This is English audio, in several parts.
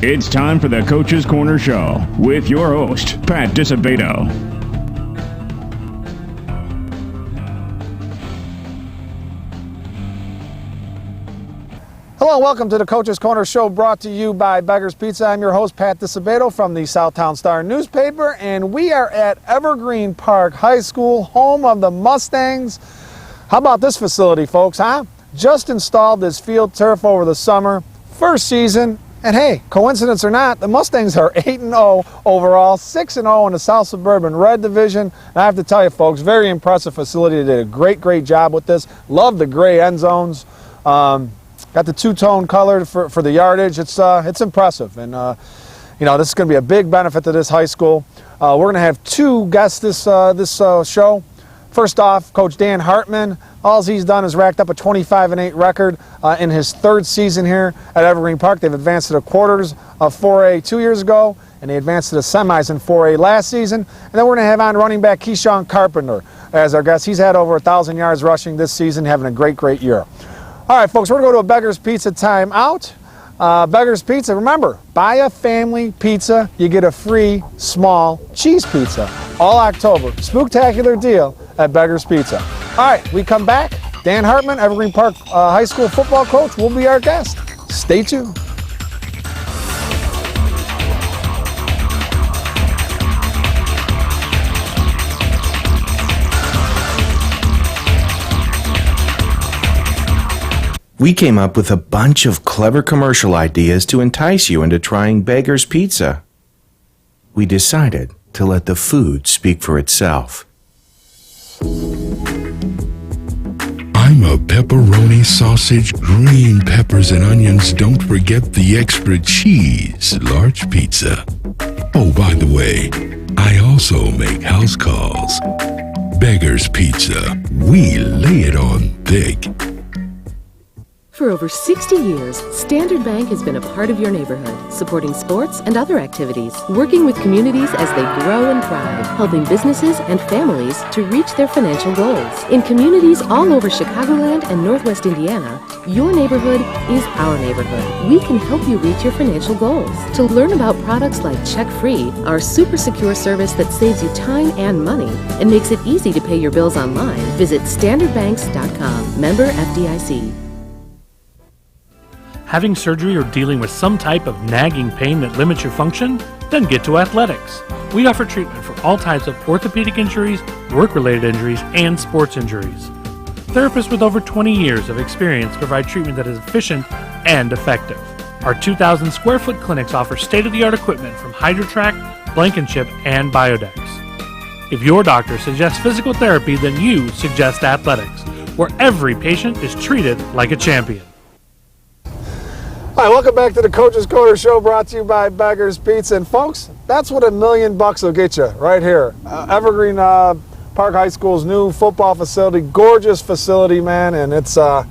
It's time for the Coach's Corner Show with your host, Pat Disabato. Hello and welcome to the Coach's Corner Show, brought to you by Beggar's Pizza. I'm your host, Pat Disabato from the Southtown Star newspaper, and we are at Evergreen Park High School, home of the Mustangs. How about this facility, folks, huh? Just installed this field turf over the summer, first season, and hey, coincidence or not, the Mustangs are 8-0 overall, 6-0 in the South Suburban Red Division. And I have to tell you, folks, very impressive facility. They did a great job with this. Love the gray end zones. Got the two-tone color for the yardage. It's impressive, and you know, this is going to be a big benefit to this high school. We're going to have two guests this show. First off, Coach Dan Hartman. All he's done is racked up a 25-8 record in his third season here at Evergreen Park. They've advanced to the quarters of 4A 2 years ago, and they advanced to the semis in 4A last season. And then we're going to have on running back Keyshawn Carpenter as our guest. He's had over 1,000 yards rushing this season, having a great year. All right, folks, we're going to go to a Beggar's Pizza timeout. Beggar's Pizza, remember, buy a family pizza, you get a free small cheese pizza. All October. Spooktacular deal at Beggar's Pizza. All right, we come back. Dan Hartman, Evergreen Park High School football coach, will be our guest. Stay tuned. We came up with a bunch of clever commercial ideas to entice you into trying Beggar's Pizza. We decided to let the food speak for itself. I'm a pepperoni sausage, green peppers and onions. Don't forget the extra cheese, large pizza. Oh, by the way, I also make house calls. Beggar's Pizza. We lay it on thick. For over 60 years, Standard Bank has been a part of your neighborhood, supporting sports and other activities, working with communities as they grow and thrive, helping businesses and families to reach their financial goals. In communities all over Chicagoland and Northwest Indiana, your neighborhood is our neighborhood. We can help you reach your financial goals. To learn about products like Check Free, our super secure service that saves you time and money and makes it easy to pay your bills online, visit standardbanks.com. Member FDIC. Having surgery or dealing with some type of nagging pain that limits your function? Then get to Athletics. We offer treatment for all types of orthopedic injuries, work-related injuries, and sports injuries. Therapists with over 20 years of experience provide treatment that is efficient and effective. Our 2,000 square foot clinics offer state-of-the-art equipment from HydroTrack, Blankenship, and Biodex. If your doctor suggests physical therapy, then you suggest Athletics, where every patient is treated like a champion. Hi, welcome back to the Coach's Corner Show, brought to you by Beggar's Pizza. And folks, that's what $1 million will get you right here. Evergreen Park High School's new football facility, gorgeous facility, man. And it's a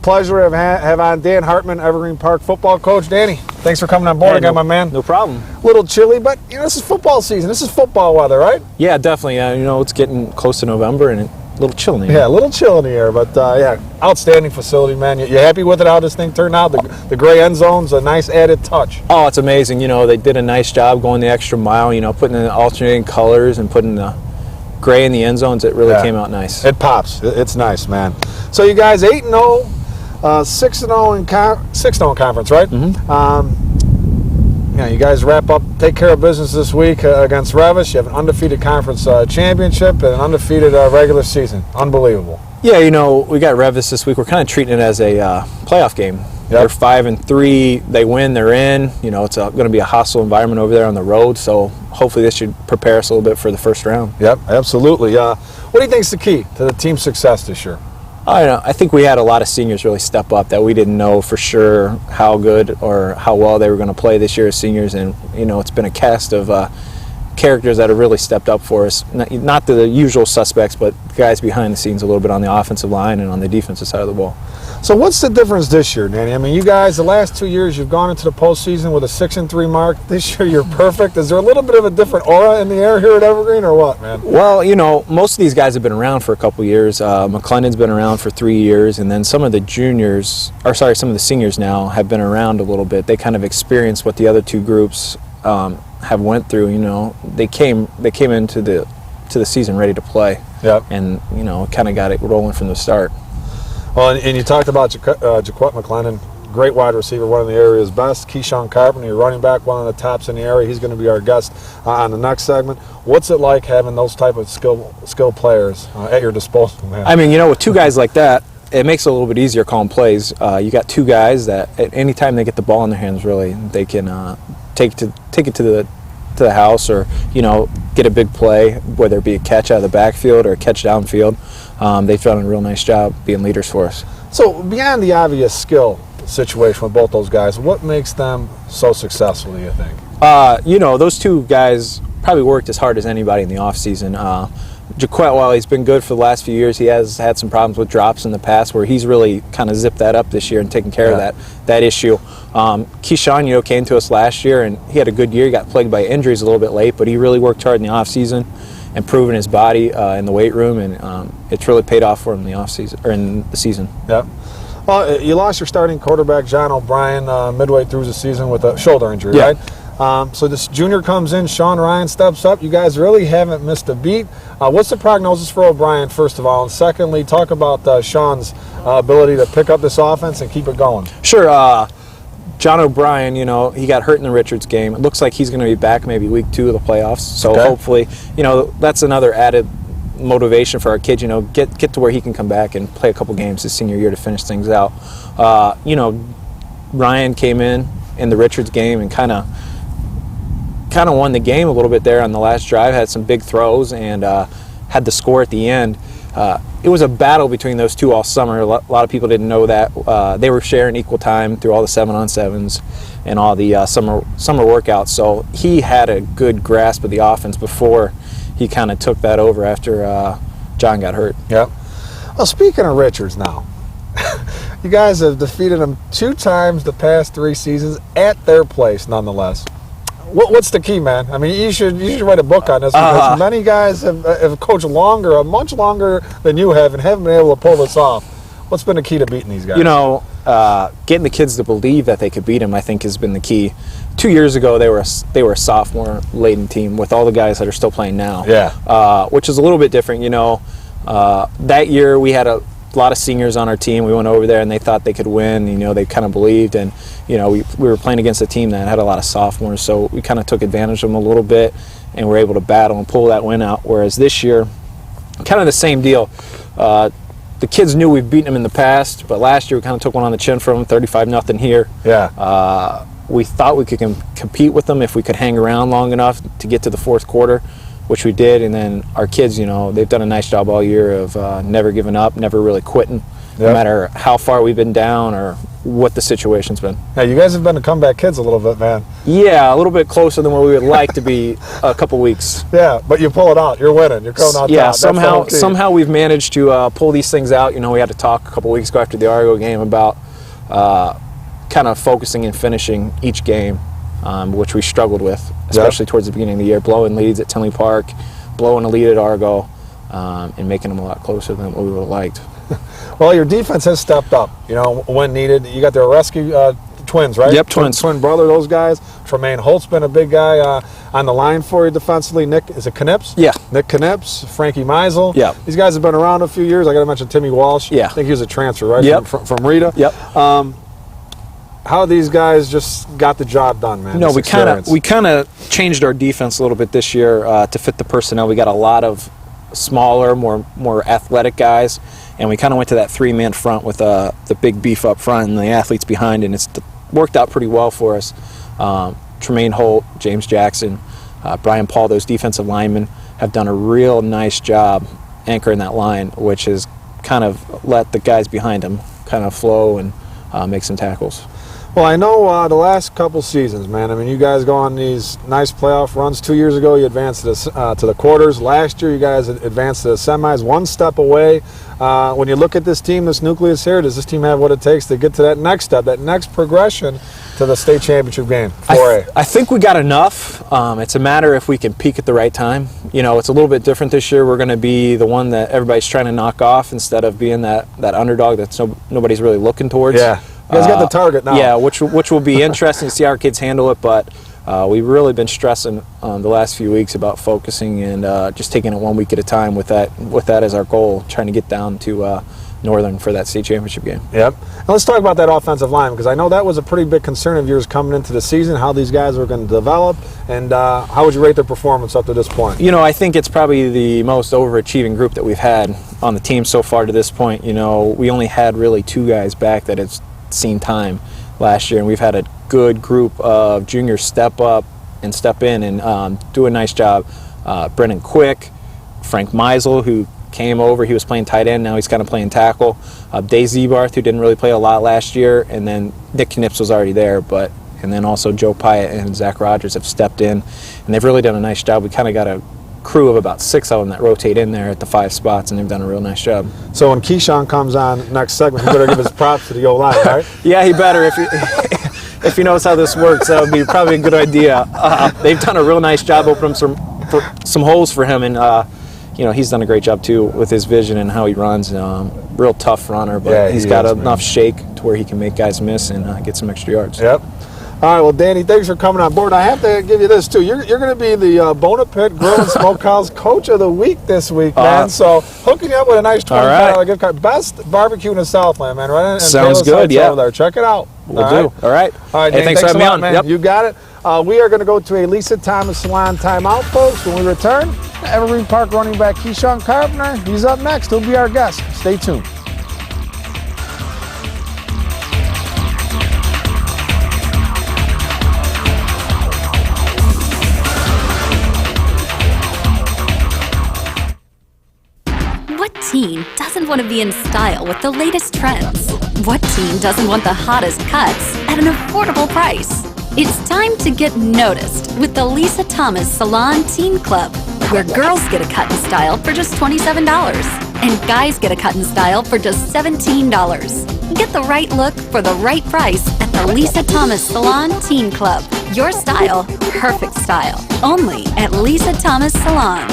pleasure to have on Dan Hartman, Evergreen Park football coach. Danny, thanks for coming on board again, my man. No problem. A little chilly, but you know, this is football season. This is football weather, right? Yeah, definitely. You know, it's getting close to November and a little chill in the air. Yeah, a little chill in the air, but yeah, outstanding facility, man. You happy with it, how this thing turned out? The gray end zone's a nice added touch. Oh, it's amazing. You know, they did a nice job going the extra mile, you know, putting in alternating colors and putting the gray in the end zones. It really came out nice. It pops. It's nice, man. So you guys 8-0, 6-0 in conference, right? Mm-hmm. Yeah, you guys wrap up, take care of business this week against Revis. You have an undefeated conference championship and an undefeated regular season. Unbelievable. Yeah, you know, we got Revis this week. We're kind of treating it as a playoff game. Yep. They're 5-3. They win, they're in. You know, it's going to be a hostile environment over there on the road. So hopefully this should prepare us a little bit for the first round. Yep, absolutely. What do you think is the key to the team's success this year? I think we had a lot of seniors really step up that we didn't know for sure how good or how well they were going to play this year as seniors, and you know, it's been a cast of characters that have really stepped up for us. Not the usual suspects, but guys behind the scenes a little bit on the offensive line and on the defensive side of the ball. So what's the difference this year, Danny? I mean, you guys, the last 2 years, you've gone into the postseason with a 6-3 mark. This year, you're perfect. Is there a little bit of a different aura in the air here at Evergreen, or what, man? Well, you know, most of these guys have been around for a couple years. McClendon's been around for 3 years, and then some of the seniors now have been around a little bit. They kind of experienced what the other two groups have went through. You know, they came into the season ready to play. Yep. And you know, kind of got it rolling from the start. Well, and you talked about Jaquette McClendon, great wide receiver, one of the area's best. Keyshawn Carpenter, your running back, one of the tops in the area. He's going to be our guest on the next segment. What's it like having those type of skill players at your disposal, man? I mean, you know, with two guys like that, it makes it a little bit easier calling plays. You got two guys that at any time they get the ball in their hands, really, they can take it to the house, or you know, get a big play, whether it be a catch out of the backfield or a catch downfield. They've done a real nice job being leaders for us. So beyond the obvious skill situation with both those guys, what makes them so successful, do you think? You know, those two guys probably worked as hard as anybody in the offseason. Jaquette, while he's been good for the last few years, he has had some problems with drops in the past, where he's really kind of zipped that up this year and taken care of that issue. Keyshawn, you know, came to us last year, and he had a good year. He got plagued by injuries a little bit late, but he really worked hard in the offseason, improving his body in the weight room, and it's really paid off for him in the offseason, or in the season. Yeah. Well, you lost your starting quarterback, John O'Brien, midway through the season with a shoulder injury, right? So this junior comes in, Sean Ryan steps up. You guys really haven't missed a beat. What's the prognosis for O'Brien, first of all? And secondly, talk about Sean's ability to pick up this offense and keep it going. Sure. John O'Brien, you know, he got hurt in the Richards game. It looks like he's going to be back maybe week 2 of the playoffs. So hopefully, you know, that's another added motivation for our kids. You know, get to where he can come back and play a couple games his senior year to finish things out. You know, Ryan came in the Richards game and kind of won the game a little bit there on the last drive. Had some big throws and had the score at the end. It was a battle between those two all summer. A lot of people didn't know that. They were sharing equal time through all the 7-on-7s and all the summer workouts. So he had a good grasp of the offense before he kind of took that over after John got hurt. Yep. Well, speaking of Richards now, you guys have defeated them 2 times the past 3 seasons at their place, nonetheless. What's the key, man? I mean, you should write a book on this, because many guys have coached much longer than you have, and haven't been able to pull this off. What's been the key to beating these guys? You know, getting the kids to believe that they could beat them, I think, has been the key. 2 years ago, they were a sophomore-laden team with all the guys that are still playing now. Yeah. Which is a little bit different. You know, that year we had a lot of seniors on our team. We went over there and they thought they could win. You know, they kind of believed, and you know, we were playing against a team that had a lot of sophomores, so we kind of took advantage of them a little bit and were able to battle and pull that win out. Whereas this year, kind of the same deal. The kids knew we've beaten them in the past, but last year we kind of took one on the chin from them, 35-0 here. Yeah. We thought we could compete with them if we could hang around long enough to get to the fourth quarter, which we did. And then our kids, you know, they've done a nice job all year of never giving up, never really quitting, no matter how far we've been down or what the situation's been. Yeah, you guys have been the comeback kids a little bit, man. Yeah, a little bit closer than where we would like to be a couple weeks. Yeah, but you pull it out. You're winning. You're going out top. Somehow we've managed to pull these things out. You know, we had to talk a couple weeks ago after the Argo game about kind of focusing and finishing each game, which we struggled with, especially towards the beginning of the year, blowing leads at Tinley Park, blowing a lead at Argo, and making them a lot closer than what we would have liked. Well, your defense has stepped up, you know, when needed. You got the rescue twins, right? Yep, twins. Twin brother, those guys. Tremaine Holt's been a big guy on the line for you defensively. Nick, is it Knips? Yeah. Nick Knips, Frankie Meisel. Yeah. These guys have been around a few years. I got to mention Timmy Walsh. Yeah. I think he was a transfer, right? Yep. From Rita. Yep. How these guys just got the job done, man? No, we kind of changed our defense a little bit this year to fit the personnel. We got a lot of smaller, more athletic guys, and we kind of went to that 3-man front with the big beef up front and the athletes behind, and it's worked out pretty well for us. Tremaine Holt, James Jackson, Brian Paul, those defensive linemen have done a real nice job anchoring that line, which has kind of let the guys behind them kind of flow and make some tackles. Well, I know the last couple seasons, man. I mean, you guys go on these nice playoff runs. 2 years ago, you advanced to the quarters. Last year, you guys advanced to the semis, one step away. When you look at this team, this nucleus here, does this team have what it takes to get to that next step, that next progression to the state championship game? 4A. I think we got enough. It's a matter if we can peak at the right time. You know, it's a little bit different this year. We're going to be the one that everybody's trying to knock off instead of being that underdog that nobody's really looking towards. Yeah. You guys got the target now. Yeah, which will be interesting to see how our kids handle it, but we've really been stressing the last few weeks about focusing and just taking it 1 week at a time with that as our goal, trying to get down to Northern for that state championship game. Yep. And let's talk about that offensive line, because I know that was a pretty big concern of yours coming into the season, how these guys were going to develop, and how would you rate their performance up to this point? You know, I think it's probably the most overachieving group that we've had on the team so far to this point. You know, we only had really 2 guys back that have seen time last year, and we've had a good group of juniors step up and step in and do a nice job. Brennan Quick, Frank Meisel, who came over, he was playing tight end, now he's kind of playing tackle. Dave Zebarth, who didn't really play a lot last year, and then Nick Knips was already there, and then also Joe Pyatt and Zach Rogers have stepped in, and they've really done a nice job. We kind of got a crew of about 6 of them that rotate in there at the 5 spots, and they've done a real nice job. So when Keyshawn comes on next segment, he better give his props to the O-line, right? Yeah, he better. If he knows how this works, that would be probably a good idea. They've done a real nice job opening some holes for him, and you know, he's done a great job too with his vision and how he runs. Real tough runner, but yeah, he's got enough shake to where he can make guys miss and get some extra yards. Yep. All right, well, Danny, thanks for coming on board. I have to give you this, too. You're going to be the Bonapit Grill and Smokehouse Coach of the Week this week, man. So hooking you up with a nice $25 gift card. Best barbecue in the Southland, man. Right? Sounds good, yeah. Over there. Check it out. We'll do. All right. All right, Danny, thanks for having me on. Man. Yep. You got it. We are going to go to a Lisa Thomas Salon timeout, folks. When we return, Evergreen Park running back Keyshawn Carpenter. He's up next. He'll be our guest. Stay tuned. What teen doesn't want to be in style with the latest trends? What teen doesn't want the hottest cuts at an affordable price? It's time to get noticed with the Lisa Thomas Salon Teen Club, where girls get a cut and style for just $27 and guys get a cut and style for just $17. Get the right look for the right price at the Lisa Thomas Salon Teen Club. Your style, perfect style. Only at Lisa Thomas Salon.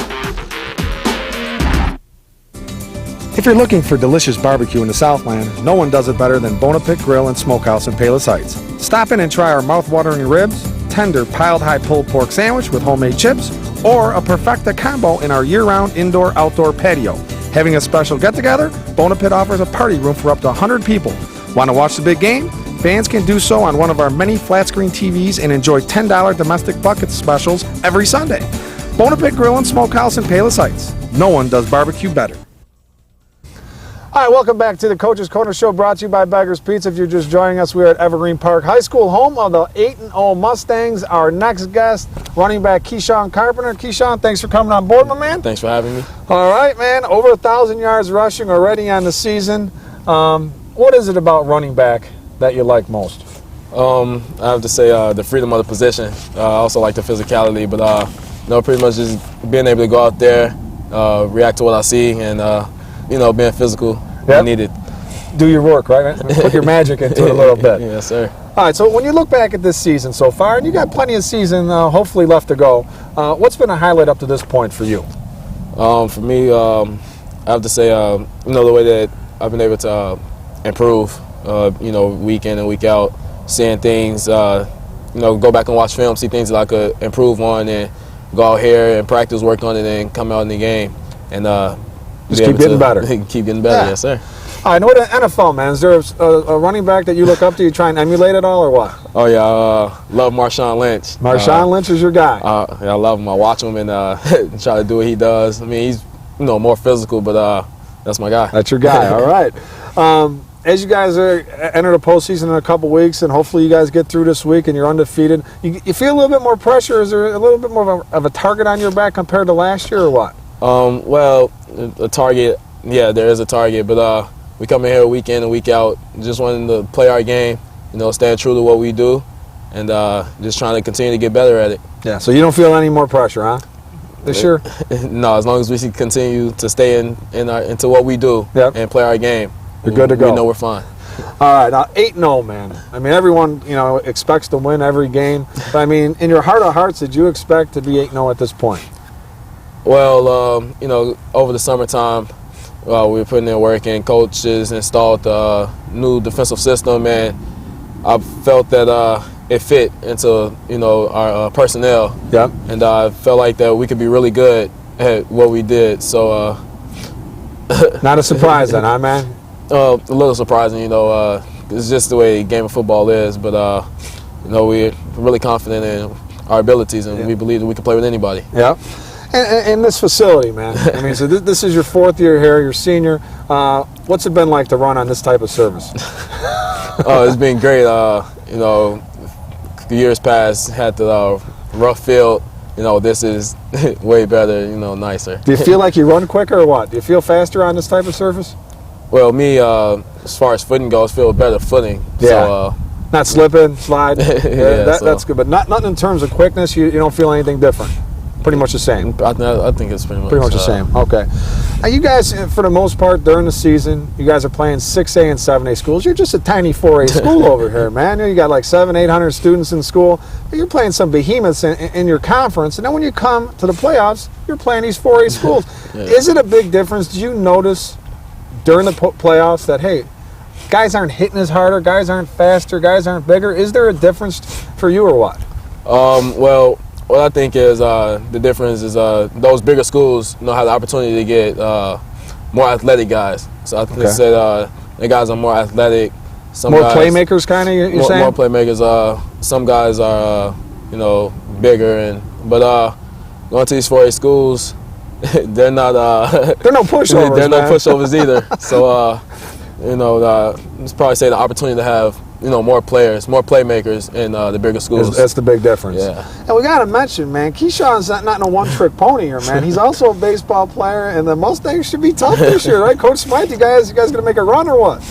If you're looking for delicious barbecue in the Southland, no one does it better than Bonapit Grill and Smokehouse in Palos Heights. Stop in and try our mouth-watering ribs, tender piled-high pulled pork sandwich with homemade chips, or a perfecta combo in our year-round indoor-outdoor patio. Having a special get-together, Bonapit offers a party room for up to 100 people. Want to watch the big game? Fans can do so on one of our many flat-screen TVs and enjoy $10 domestic bucket specials every Sunday. Bonapit Grill and Smokehouse in Palos Heights. No one does barbecue better. All right, welcome back to the Coach's Corner Show, brought to you by Beggar's Pizza. If you're just joining us, we're at Evergreen Park High School, home of the 8-0 Mustangs. Our next guest, running back Keyshawn Carpenter. Keyshawn, thanks for coming on board, my man. Thanks for having me. All right, man. Over 1,000 yards rushing already on the season. What is it about running back that you like most? I have to say the freedom of the position. I also like the physicality, but pretty much just being able to go out there, react to what I see, and being physical when needed. Do your work, right? Put your magic into it a little bit. Yes, sir. All right, so when you look back at this season so far, and you got plenty of season hopefully left to go, what's been a highlight up to this point for you? For me, I have to say, the way that I've been able to improve, week in and week out, seeing things, go back and watch film, see things that I could improve on, and go out here and practice, work on it, and come out in the game. And just keep getting better. Keep getting better, yes, sir. All right, what about NFL, man? Is there a running back that you look up to, you try and emulate at all, or what? Oh, yeah, love Marshawn Lynch. Marshawn Lynch is your guy. Yeah, I love him. I watch him and try to do what he does. I mean, he's, more physical, but that's my guy. That's your guy, all right. As you guys enter the postseason in a couple weeks, and hopefully you guys get through this week and you're undefeated, you feel a little bit more pressure? Is there a little bit more of a target on your back compared to last year, or what? Well, a target, yeah, there is a target, but we come in here week in and week out, just wanting to play our game staying true to what we do, and just trying to continue to get better at it. Yeah, so you don't feel any more pressure, huh? This year? No, as long as we can continue to stay into what we do and play our game, you're good to go. We know we're fine. All right, now 8-0, man. I mean, everyone, expects to win every game. But, I mean, in your heart of hearts, did you expect to be 8-0 at this point? Well, over the summertime, we were putting in work, and coaches installed the new defensive system, and I felt that it fit into, our personnel. Yep. And I felt like that we could be really good at what we did. So, not a surprise then, huh, man? A little surprising, it's just the way game of football is. But, we're really confident in our abilities, and we believe that we can play with anybody. Yep. And this facility, man. I mean, so this is your 4th year here, you're senior. What's it been like to run on this type of service? It's been great. The years past had the rough field. This is way better, nicer. Do you feel like you run quicker or what? Do you feel faster on this type of surface? Well, me, as far as footing goes, feel better footing. Yeah. So, not slipping, slide. That's good. But nothing in terms of quickness. You don't feel anything different. Pretty much the same. I think it's pretty much the same. Okay. Now you guys, for the most part, during the season, you guys are playing 6A and 7A schools. You're just a tiny 4A school over here, man. You got like 700-800 students in school. But you're playing some behemoths in your conference, and then when you come to the playoffs, you're playing these 4A schools. Yeah. Is it a big difference? Do you notice during the playoffs that, hey, guys aren't hitting as harder, guys aren't faster, guys aren't bigger? Is there a difference for you or what? Well, what I think is the difference is those bigger schools have the opportunity to get more athletic guys. So I think the guys are more athletic. Some more guys, playmakers, kind of. You're saying more playmakers. Some guys are bigger, but going to these 4A schools, they're not. They're no pushovers. They're no pushovers either. So let's probably say the opportunity to have more players, more playmakers in the bigger schools. That's the big difference. Yeah. And we got to mention, man, Keyshawn's not no one-trick pony here, man. He's also a baseball player, and the Mustangs should be tough this year, right? Coach Smythe, you guys going to make a run or what?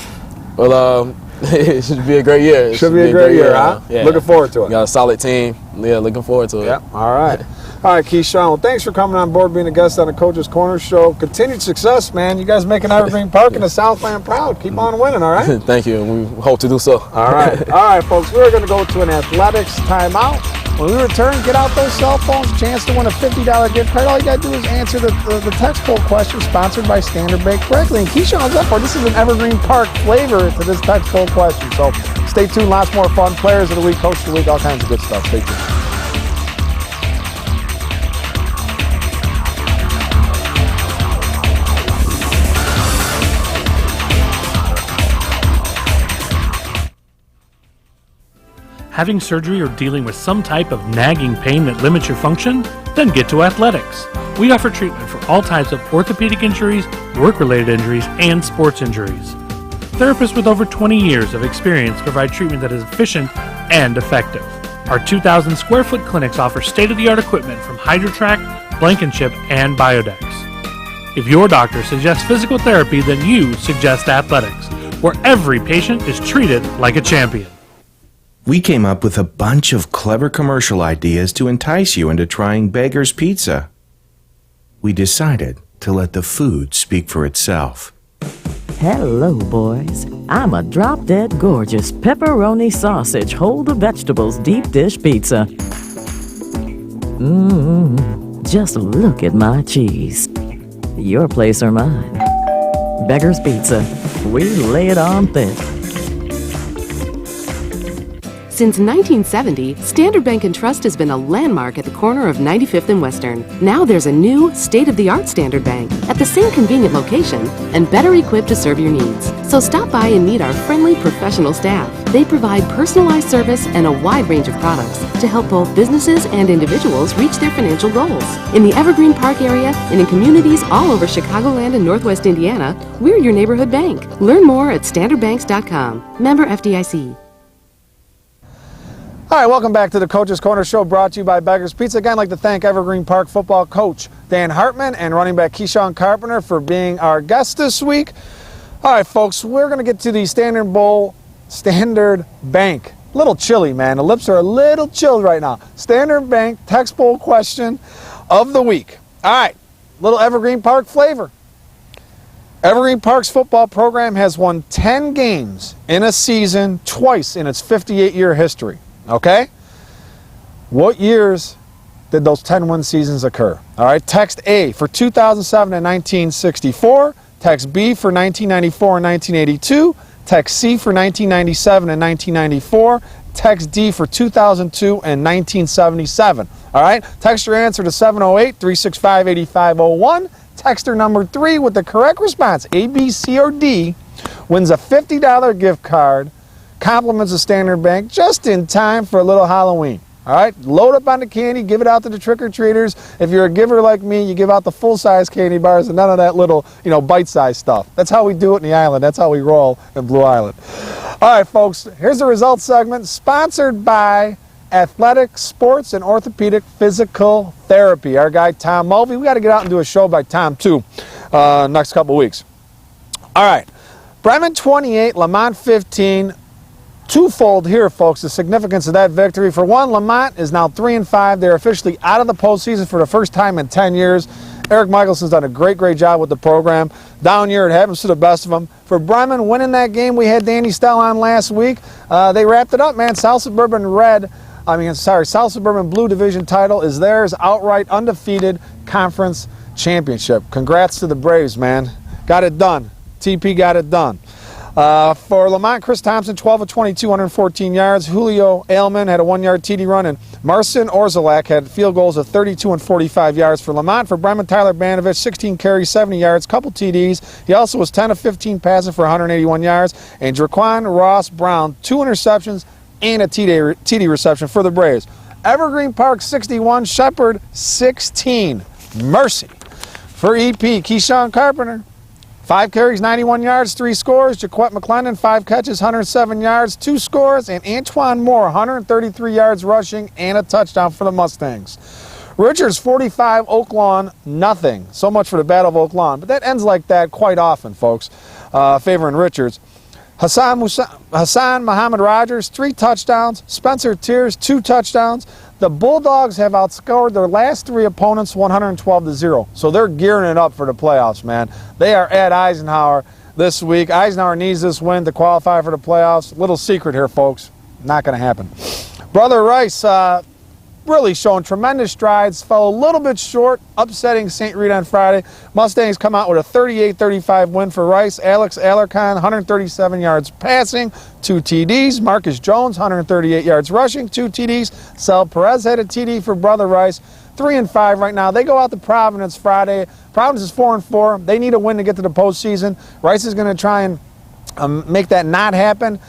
Well, it should be a great year. It should be a great year, huh? Yeah. Looking forward to it. We got a solid team. Yeah, looking forward to it. Yep. All right. All right, Keyshawn. Well, thanks for coming on board, being a guest on the Coach's Corner Show. Continued success, man. You guys making Evergreen Park and the Southland proud. Keep on winning, all right? Thank you, and we hope to do so. All right. All right, folks. We're going to go to an athletics timeout. When we return, get out those cell phones. Chance to win a $50 gift card. All you got to do is answer the text poll question sponsored by Standard Bank correctly. And Keyshawn's up for this is an Evergreen Park flavor to this text poll question. So stay tuned. Lots more fun. Players of the week, coach of the week, all kinds of good stuff. Stay tuned. Having surgery or dealing with some type of nagging pain that limits your function? Then get to Athletics. We offer treatment for all types of orthopedic injuries, work-related injuries, and sports injuries. Therapists with over 20 years of experience provide treatment that is efficient and effective. Our 2,000 square foot clinics offer state-of-the-art equipment from HydroTrack, Blankenship, and Biodex. If your doctor suggests physical therapy, then you suggest Athletics, where every patient is treated like a champion. We came up with a bunch of clever commercial ideas to entice you into trying Beggar's Pizza. We decided to let the food speak for itself. Hello, boys. I'm a drop-dead gorgeous pepperoni sausage, hold the vegetables deep dish pizza. Just look at my cheese. Your place or mine. Beggar's Pizza. We lay it on thick. Since 1970, Standard Bank & Trust has been a landmark at the corner of 95th and Western. Now there's a new, state-of-the-art Standard Bank at the same convenient location and better equipped to serve your needs. So stop by and meet our friendly professional staff. They provide personalized service and a wide range of products to help both businesses and individuals reach their financial goals. In the Evergreen Park area and in communities all over Chicagoland and Northwest Indiana, we're your neighborhood bank. Learn more at standardbanks.com. Member FDIC. All right, welcome back to the Coach's Corner Show, brought to you by Beggar's Pizza. Again, I'd like to thank Evergreen Park football coach Dan Hartman and running back Keyshawn Carpenter for being our guest this week. All right, folks, we're going to get to the Standard Bowl Standard Bank. A little chilly, man. The lips are a little chilled right now. Standard Bank text poll question of the week. All right, little Evergreen Park flavor. Evergreen Park's football program has won 10 games in a season twice in its 58-year history. Okay? What years did those 10-win seasons occur? All right, text A for 2007 and 1964, text B for 1994 and 1982, text C for 1997 and 1994, text D for 2002 and 1977. All right, text your answer to 708-365-8501. Texter number 3 with the correct response, A, B, C, or D, wins a $50 gift card, compliments of Standard Bank just in time for a little Halloween. All right, load up on the candy, give it out to the trick-or-treaters. If you're a giver like me, you give out the full-size candy bars and none of that little, bite-sized stuff. That's how we do it in the island. That's how we roll in Blue Island. All right, folks, here's the results segment sponsored by Athletic Sports and Orthopedic Physical Therapy. Our guy, Tom Mulvey. We got to get out and do a show by Tom, too, next couple weeks. All right, Bremen 28, Lamont 15. Twofold here, folks, the significance of that victory. For one, Lamont is now 3-5. They're officially out of the postseason for the first time in 10 years. Eric Michelson's done a great job with the program. Down year, it happens to the best of them. For Bremen, winning that game, we had Danny Stell on last week. They wrapped it up, man. South Suburban Blue Division title is theirs, outright undefeated conference championship. Congrats to the Braves, man. Got it done. TP got it done. For Lamont, Chris Thompson, 12 of 22, 114 yards. Julio Ailman had a 1-yard TD run, and Marcin Orzalak had field goals of 32 and 45 yards for Lamont. For Bremen, Tyler Banovich, 16 carries, 70 yards, couple TDs. He also was 10 of 15 passing for 181 yards. And Draquan Ross Brown, 2 interceptions and a TD reception for the Braves. Evergreen Park, 61. Shepherd, 16. Mercy. For EP, Keyshawn Carpenter, 5 carries, 91 yards, 3 scores. Jaquette McClendon, 5 catches, 107 yards, 2 scores. And Antoine Moore, 133 yards rushing and a touchdown for the Mustangs. Richards, 45, Oak Lawn, nothing. So much for the Battle of Oak Lawn. But that ends like that quite often, folks, favoring Richards. Hassan Muhammad Rogers, 3 touchdowns. Spencer Tears, 2 touchdowns. The Bulldogs have outscored their last 3 opponents 112-0. So they're gearing it up for the playoffs, man. They are at Eisenhower this week. Eisenhower needs this win to qualify for the playoffs. Little secret here, folks. Not going to happen. Brother Rice, really showing tremendous strides. Fell a little bit short, upsetting St. Rita on Friday. Mustangs come out with a 38-35 win for Rice. Alex Alarcon, 137 yards passing, 2 TDs. Marcus Jones, 138 yards rushing, 2 TDs. Sal Perez had a TD for Brother Rice. 3-5 right now. They go out to Providence Friday. Providence is 4-4. They need a win to get to the postseason. Rice is going to try and make that not happen.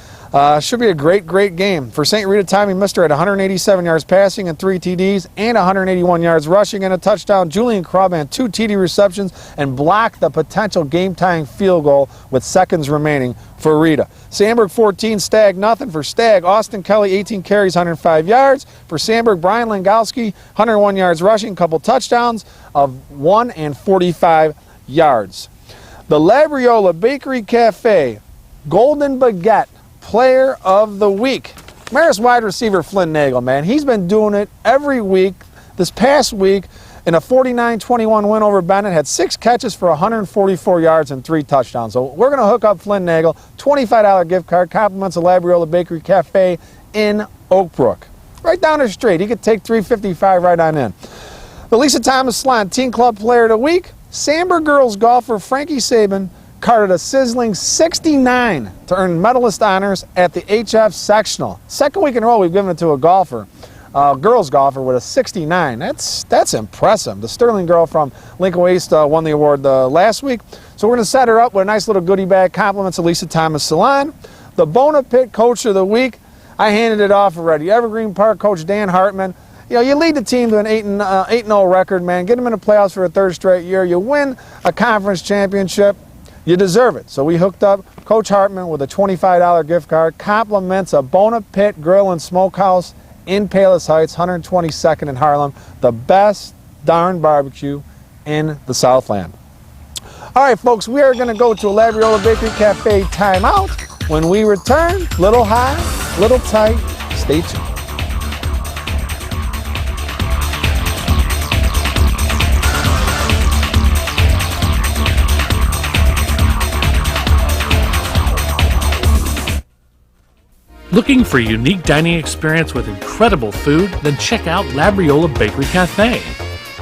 Should be a great game. For St. Rita, Tommy Mister had 187 yards passing and 3 TDs and 181 yards rushing and a touchdown. Julian Crubb had 2 TD receptions and blocked the potential game-tying field goal with seconds remaining for Rita. Sandburg 14, Stag nothing. For Stag, Austin Kelly, 18 carries, 105 yards. For Sandburg, Brian Langowski, 101 yards rushing, couple touchdowns of 1 and 45 yards. The Labriola Bakery Cafe Golden Baguette Player of the Week. Marist wide receiver Flynn Nagel, man. He's been doing it every week. This past week, in a 49-21 win over Bennett, had 6 catches for 144 yards and 3 touchdowns. So we're going to hook up Flynn Nagel. $25 gift card, compliments of Labriola Bakery Cafe in Oak Brook. Right down the street. He could take $3.55 right on in. The Lisa Thomas Salon Teen Club Player of the Week. Sandburg girls golfer Frankie Sabin carded a sizzling 69 to earn medalist honors at the HF Sectional. Second week in a row we've given it to a golfer, girls golfer with a 69. That's impressive. The Sterling girl from Lincoln East won the award last week. So we're going to set her up with a nice little goodie bag, compliments of Lisa Thomas Salon. The Bona Pit Coach of the Week, I handed it off already. Evergreen Park Coach Dan Hartman. You know, you lead the team to an 8-0 record, man. Get them in the playoffs for a 3rd straight year. You win a conference championship. You deserve it. So we hooked up Coach Hartman with a $25 gift card. Compliments of Bona Pit Grill and Smokehouse in Palos Heights, 122nd in Harlem. The best darn barbecue in the Southland. All right, folks, we are going to go to a Labriola Bakery Cafe timeout. When we return, little high, little tight. Stay tuned. Looking for a unique dining experience with incredible food? Then check out Labriola Bakery Cafe.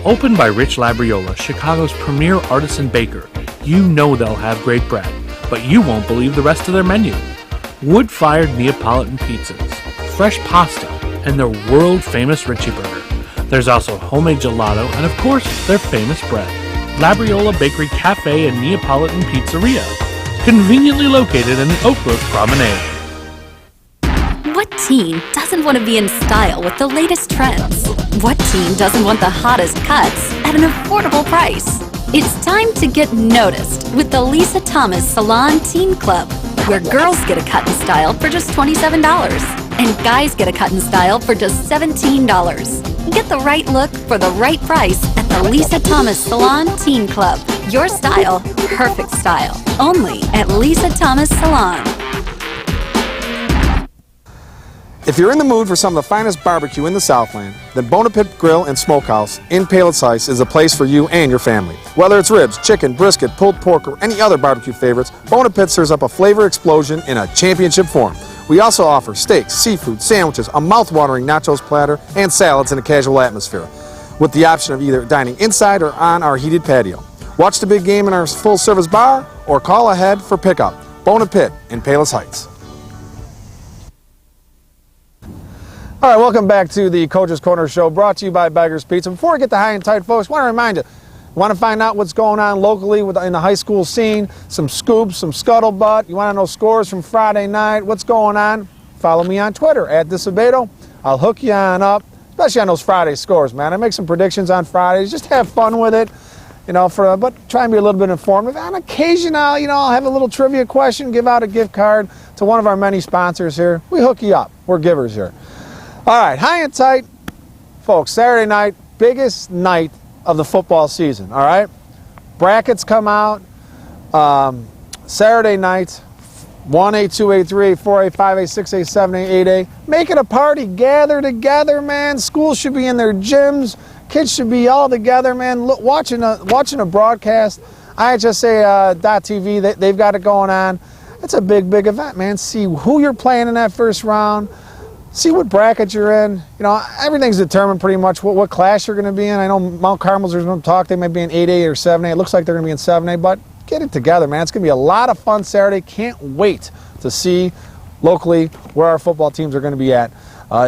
Opened by Rich Labriola, Chicago's premier artisan baker, you know they'll have great bread, but you won't believe the rest of their menu. Wood-fired Neapolitan pizzas, fresh pasta, and their world-famous Richie Burger. There's also homemade gelato and, of course, their famous bread. Labriola Bakery Cafe and Neapolitan Pizzeria, conveniently located in the Oak Grove Promenade. What teen doesn't want to be in style with the latest trends? What teen doesn't want the hottest cuts at an affordable price? It's time to get noticed with the Lisa Thomas Salon Teen Club, where girls get a cut and style for just $27 and guys get a cut and style for just $17. Get the right look for the right price at the Lisa Thomas Salon Teen Club. Your style, perfect style. Only at Lisa Thomas Salon. If you're in the mood for some of the finest barbecue in the Southland, then Bona Pit Grill and Smokehouse in Palos Heights is a place for you and your family. Whether it's ribs, chicken, brisket, pulled pork, or any other barbecue favorites, Bona Pit serves up a flavor explosion in a championship form. We also offer steaks, seafood, sandwiches, a mouth-watering nachos platter, and salads in a casual atmosphere, with the option of either dining inside or on our heated patio. Watch the big game in our full-service bar or call ahead for pickup. Bona Pit in Palos Heights. All right, welcome back to the Coach's Corner Show, brought to you by Beggar's Pizza. Before we get to high and tight, folks, I want to remind you, want to find out what's going on locally in the high school scene, some scoops, some scuttlebutt, you want to know scores from Friday night, what's going on, follow me on Twitter, @DisaBeto. I'll hook you on up, especially on those Friday scores, man. I make some predictions on Fridays, just have fun with it, you know, but try and be a little bit informative. On occasion, I'll have a little trivia question, give out a gift card to one of our many sponsors here. We hook you up, we're givers here. All right, high and tight, folks, Saturday night, biggest night of the football season, all right? Brackets come out Saturday night, 1A, 2A, 3A, 4A, 5A, 6A, 7A, 8A. Make it a party, gather together, man. Schools should be in their gyms. Kids should be all together, man, watching a broadcast. IHSA.TV, they've got it going on. It's a big, big event, man. See who you're playing in that first round. See what bracket you're in. You know, everything's determined pretty much what class you're going to be in. I know Mount Carmel's there's going to talk. They might be in 8A or 7A. It looks like they're going to be in 7A, but get it together, man. It's going to be a lot of fun Saturday. Can't wait to see locally where our football teams are going to be at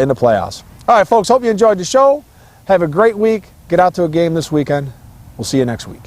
in the playoffs. All right, folks, hope you enjoyed the show. Have a great week. Get out to a game this weekend. We'll see you next week.